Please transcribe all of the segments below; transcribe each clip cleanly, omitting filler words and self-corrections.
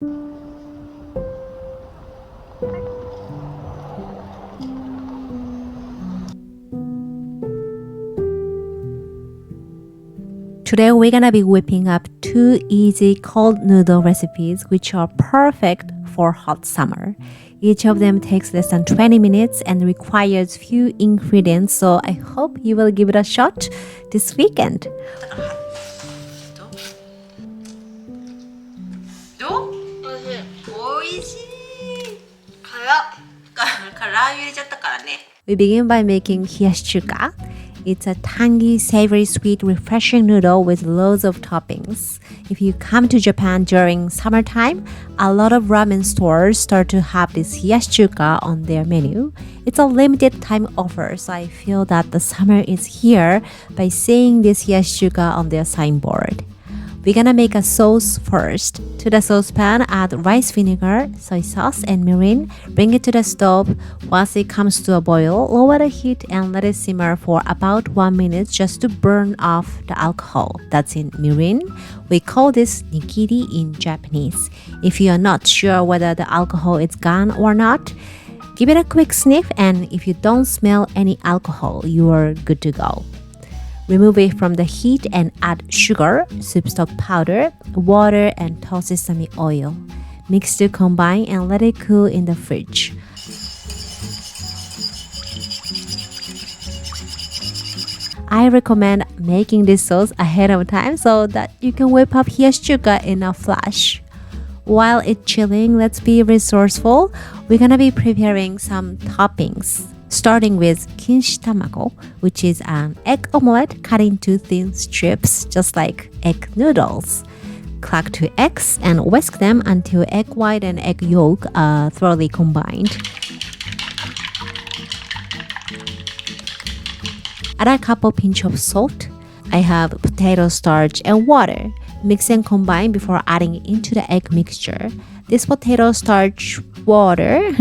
Today we're gonna be whipping up 2 easy cold noodle recipes which are perfect for hot summer. Each of them takes less than 20 minutes and requires few ingredients, so I hope you will give it a shot this weekend. どう？おいしい。辛ラー油入れちゃったからね。 We begin by making hiyashi chuka. It's a tangy, savory, sweet, refreshing noodle with loads of toppings. If you come to Japan during summertime, a lot of ramen stores start to have this hiyashi chuka on their menu. It's a limited time offer, so I feel that the summer is here by seeing this hiyashi chuka on their signboard. We're gonna make a sauce first. To the saucepan, add rice vinegar, soy sauce, and mirin. Bring it to the stove. Once it comes to a boil, lower the heat and let it simmer for about 1 minute just to burn off the alcohol that's in mirin. We call this nikiri in Japanese. If you are not sure whether the alcohol is gone or not, give it a quick sniff, and if you don't smell any alcohol, you are good to go. Remove it from the heat and add sugar, soup stock powder, water, and toasted sesame oil. Mix to combine and let it cool in the fridge. I recommend making this sauce ahead of time so that you can whip up hiyashi chuka in a flash. While it's chilling, let's be resourceful. We're gonna be preparing some toppings. Starting with Kinsta Mako, which is an egg omelette cut into thin strips, just like egg noodles. Crack 2 eggs and whisk them until egg white and egg yolk are thoroughly combined. Add a couple pinch of salt. I have potato starch and water. Mix and combine before adding it into the egg mixture. This potato starch water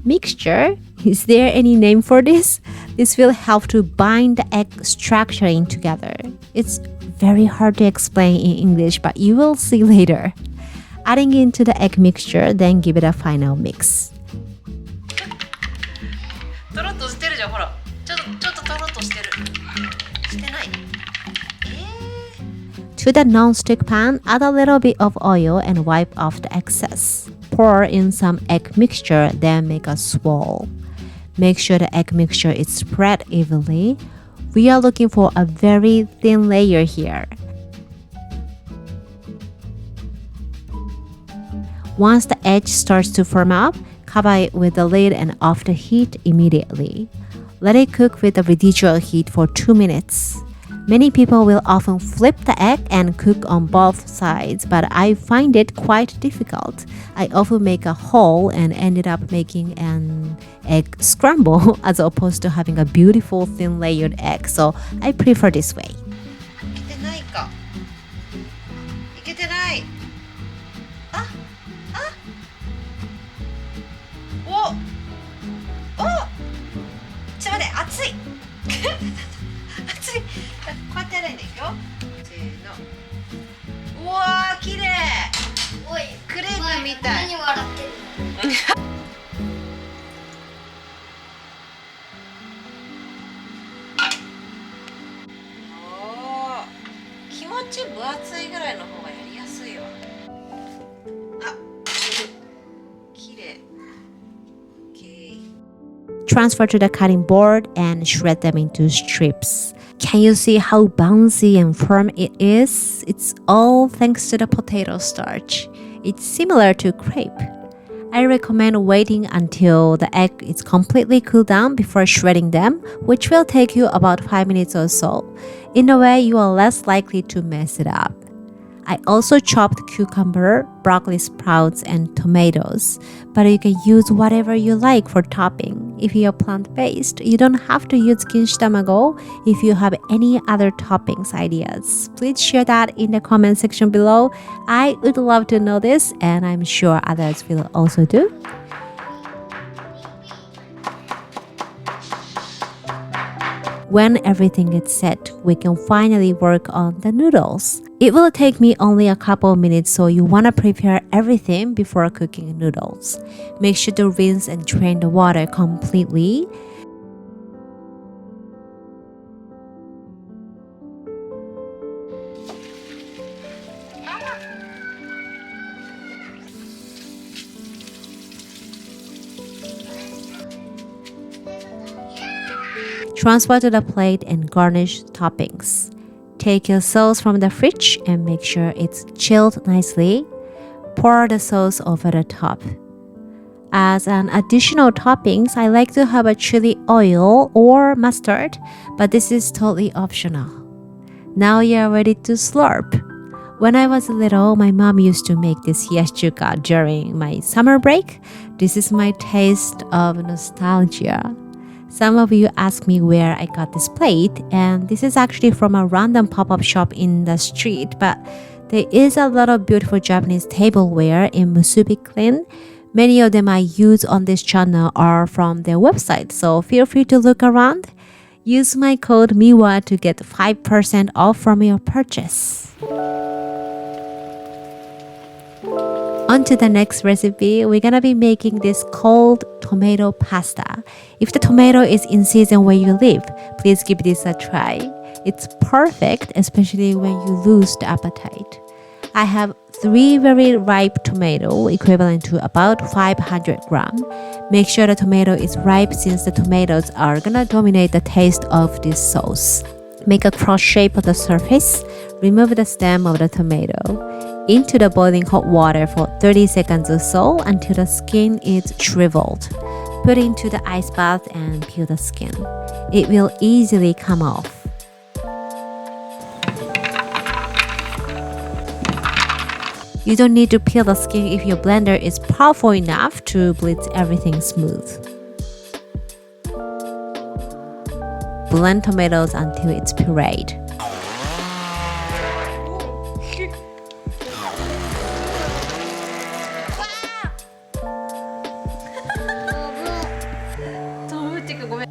mixture, is there any name for this? This will help to bind the egg structuring together. It's very hard to explain in English, but you will see later. Adding into the egg mixture, then give it a final mix. トロッとしてるじゃん、ほら。ちょっとトロッとしてる。してない。To the non-stick pan, add a little bit of oil and wipe off the excess. Pour in some egg mixture, then make a swirl. Make sure the egg mixture is spread evenly. We are looking for a very thin layer here. Once the edge starts to firm up, cover it with the lid and off the heat immediately. Let it cook with a residual heat for 2 minutes. Many people will often flip the egg and cook on both sides, but I find it quite difficult. I often make a hole and ended up making an egg scramble as opposed to having a beautiful thin layered egg, so I prefer this way. いけてないか。いけてない。お、ちょっと待って、熱い。熱い。こうやってやらないんだよ。せーの。うわー、綺麗。おい、クレープみたい。何笑ってるの？おー、気持ち分厚いぐらいの方がやりやすいわ。あ、綺麗。Transfer to the cutting board and shred them into strips. Can you see how bouncy and firm it is? It's all thanks to the potato starch. It's similar to crepe. I recommend waiting until the egg is completely cooled down before shredding them, which will take you about 5 minutes or so. In a way, you are less likely to mess it up. I also chopped cucumber, broccoli sprouts, and tomatoes, but you can use whatever you like for topping. If you are plant-based, you don't have to use Kinsta Mako. If you have any other toppings ideas, please share that in the comment section below. I would love to know this, and I'm sure others will also do. When everything is set, we can finally work on the noodles. It will take me only a couple of minutes, so you want to prepare everything before cooking noodles. Make sure to rinse and drain the water completely. Transfer to the plate and garnish toppings. Take your sauce from the fridge and make sure it's chilled nicely. Pour the sauce over the top. As an additional toppings, I like to have a chili oil or mustard, but this is totally optional. Now you're ready to slurp. When I was little, my mom used to make this hiyashi chuka during my summer break. This is my taste of nostalgia. Some of you ask me where I got this plate, and this is actually from a random pop-up shop in the street, but there is a lot of beautiful Japanese tableware in Musubi Clean. Many of them I use on this channel are from their website, so feel free to look around. Use my code MIWA to get 5% off from your purchase. On to the next recipe, we're gonna be making this cold tomato pasta. If the tomato is in season where you live, please give this a try. It's perfect, especially when you lose the appetite. I have 3 very ripe tomato, equivalent to about 500 grams. Make sure the tomato is ripe since the tomatoes are gonna dominate the taste of this sauce. Make a cross shape of the surface. Remove the stem of the tomato. Into the boiling hot water for 30 seconds or so until the skin is shriveled. Put into the ice bath and peel the skin. It will easily come off. You don't need to peel the skin if your blender is powerful enough to blitz everything smooth. Blend tomatoes until it's pureed.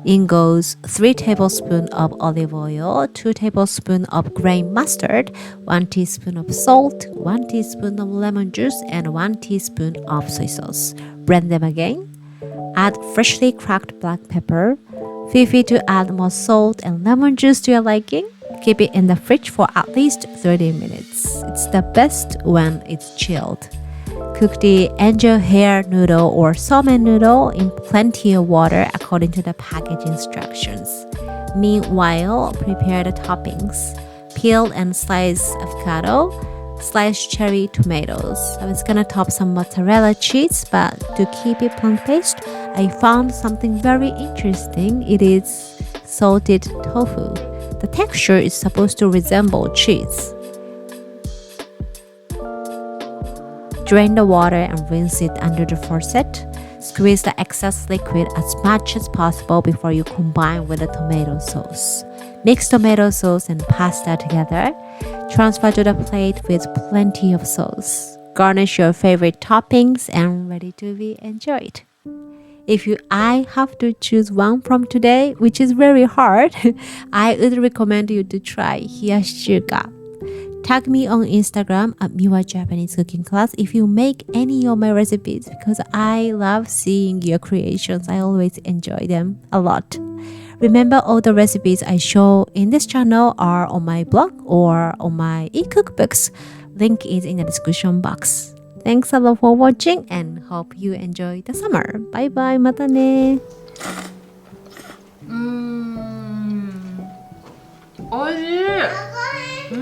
In goes 3 tablespoons of olive oil, 2 tablespoons of grain mustard, 1 teaspoon of salt, 1 teaspoon of lemon juice, and 1 teaspoon of soy sauce. Blend them again. Add freshly cracked black pepper. Feel free to add more salt and lemon juice to your liking. Keep it in the fridge for at least 30 minutes. It's the best when it's chilled. Cook the angel hair noodle or somen noodle in plenty of water according to the package instructions. Meanwhile, prepare the toppings. Peel and slice avocado, slice cherry tomatoes. I was gonna top some mozzarella cheese, but to keep it plant-based, I found something very interesting. It is salted tofu. The texture is supposed to resemble cheese. Drain the water and rinse it under the faucet. Squeeze the excess liquid as much as possible before you combine with the tomato sauce. Mix tomato sauce and pasta together. Transfer to the plate with plenty of sauce. Garnish your favorite toppings and ready to be enjoyed. If I have to choose one from today, which is very hard, I would recommend you to try hiyashi chuka. Tag me on Instagram at Miwa Japanese Cooking Class if you make any of my recipes because I love seeing your creations. I always enjoy them a lot. Remember, all the recipes I show in this channel are on my blog or on my e-cookbooks. Link is in the description box. Thanks a lot for watching and hope you enjoy the summer. Bye bye, mata ne. おいしい。